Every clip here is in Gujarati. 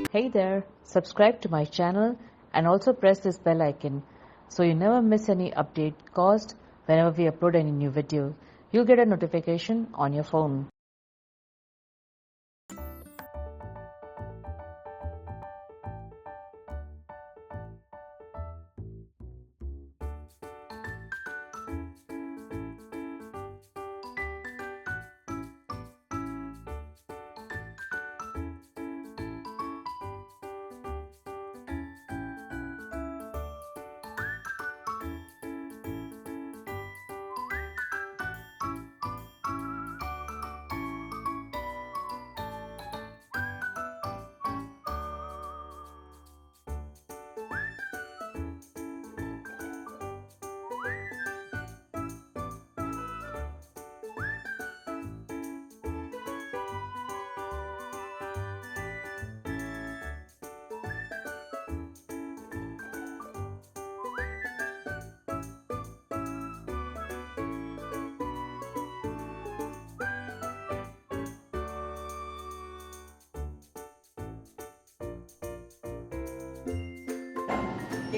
Hey there, subscribe to my channel and also press this bell icon so you never miss any update caused whenever we upload any new video. You'll get a notification on your phone.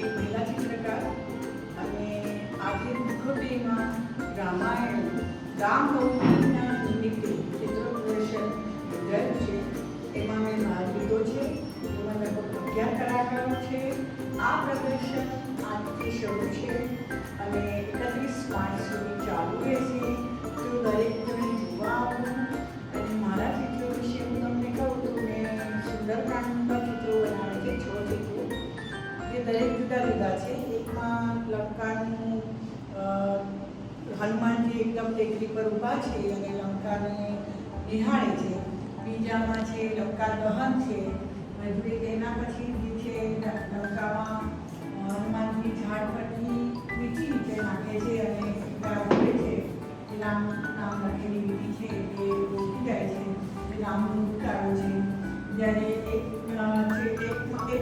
એક મહિલા ચિત્રકાર અને આજે મુખોટીમાં રામાયણ રામનવમીના નિમિત્તે ચિત્ર પ્રદર્શન યોજાયું છે. એમાં મેં ભાગ લીધો છે. એમાં લગભગ 11 કલાકારો છે. આ પ્રદર્શન આજથી શરૂ છે અને 31 માર્ચ સુધી ચાલુ રહેશે. તો દરેક જણે જોવા આવવું. અને મારા ચિત્રો વિશે હું તમને કહું તો મેં સુંદરકાંડના ચિત્રો બનાવે છે, 6 ચિત્રો. એ દરેક જુદા જુદા છે. એકમાં લંકાનું હનુમાનજી એકદમ ટેકરી પર ઊભા છે અને લંકાને નિહાળે છે. બીજામાં છે લંકા દહન છે. એના પછી જે છે લંકામાં હનુમાનજી ઝાડ પરથી વીંટી નીચે નાખે છે અને ઉડે છે. એ નામ લખેલી વીંટી છે એ ઉડી જાય છે. એ રામનું ઉતારો છે. જ્યારે એક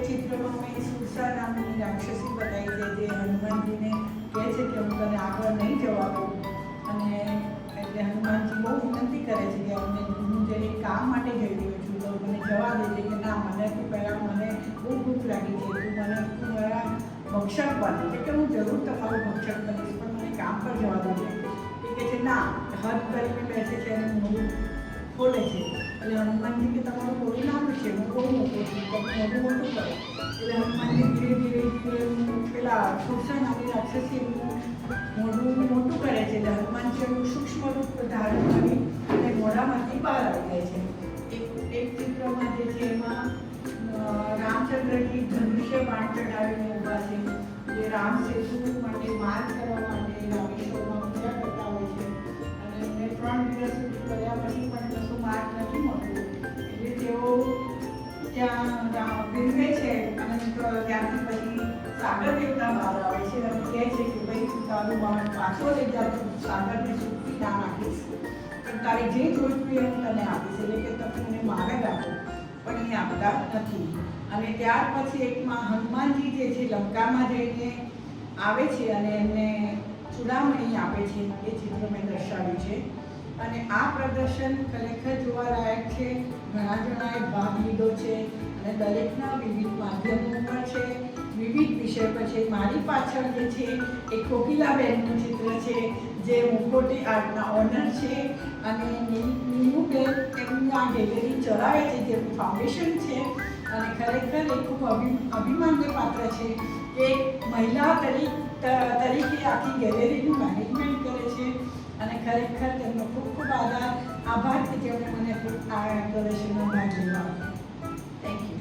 ચિત્રમાં મેં સુરસા નામની રાક્ષસી બતાવી છે જે હનુમાનજીને કહે છે કે હું તને આગળ નહીં જવા દઉં. અને એટલે હનુમાનજી બહુ વિનંતી કરે છે કે હું જ્યારે કામ માટે જઈ રહ્યો છું તો મને જવા દેજે. કે ના, મને તું પહેલાં મને બહુ ભૂખ લાગી છે, તું મારા ભક્ષક બની કે હું જરૂર તમારું ભક્ષક બનીશ પણ મને કામ પર જવા દેજે. એ કહે છે ના, હદ કરીને બેસે છે અને મોઢું ખોલે છે. એટલે હનુમાનજી કે તમારું થોડું નાનું છે, હું બહુ મોટું છું, મોટું મોટું કરે. એટલે હનુમાનજી ધીરે ધીરે પેલા સુરસા નામની રાક્ષસી મોઢું મોટું કરે છે. એટલે હનુમાનજી એવું સૂક્ષ્મ રૂપ ધારણ કરી અને મોઢામાંથી બહાર આવી જાય છે. એક ચિત્રમાં જે છે એમાં રામચંદ્રજી ધનુષ્ય બાણ ચઢાવીને ઊભા છે. જે રામ સેતુ માટે માર્ગ કરવા માટે રામેશ્વરમાં પૂજા કરતા હોય છે. અને એમને 3 દિવસ સુધી કર્યા પછી પણ કશું માર્ગ નથી મળતું. એટલે તેઓ ત્યાં ફેરવે છે અને ત્યાંથી પછી સાગર દેવતા બહાર આવે છે અને કહે છે કે ભાઈ તું તારું બાણ પાછો લઈ જા, તું સાગરને સુખી ના નાખીશ, પણ તારે જે જોઈતું એ હું તને આપીશ. એટલે કે તમે માર્ગ આપો, પણ એ આપતા નથી. અને ત્યાર પછી એકમાં હનુમાનજી જે છે લંકામાં જઈને આવે છે અને એમને ચૂડામણી આપે છે. એ ચિત્ર મેં દર્શાવ્યું છે. અને આ પ્રદર્શન ખરેખર જોવાલાયક છે. ઘણા જણાએ ભાગ લીધો છે અને દરેકના વિવિધ માધ્યમો પર છે, વિવિધ વિષય પર છે. મારી પાછળ જે છે એ કોકિલાબેનનું ચિત્ર છે જે મુખોટી આર્ટના ઓનર છે. અને નીલુબેન એમની આ ગેલેરી ચલાવે છે જે ફાઉન્ડેશન છે. અને ખરેખર એ ખૂબ અભિમાનને પાત્ર છે કે મહિલા તરીકે આખી ગેલેરીનું મેનેજમેન્ટ કરે છે. અને ખરેખર તેમનો ખૂબ ખૂબ આભાર કે જેમણે મને આ પ્રદર્શનમાં ભાગ લેવા આપ્યો. Thank you.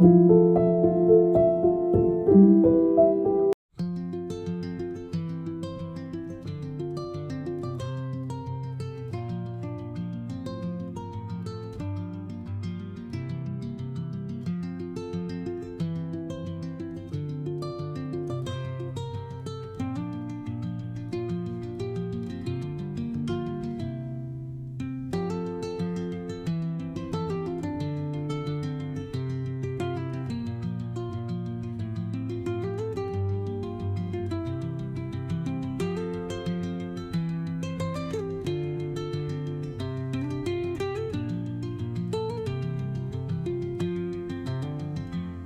છે.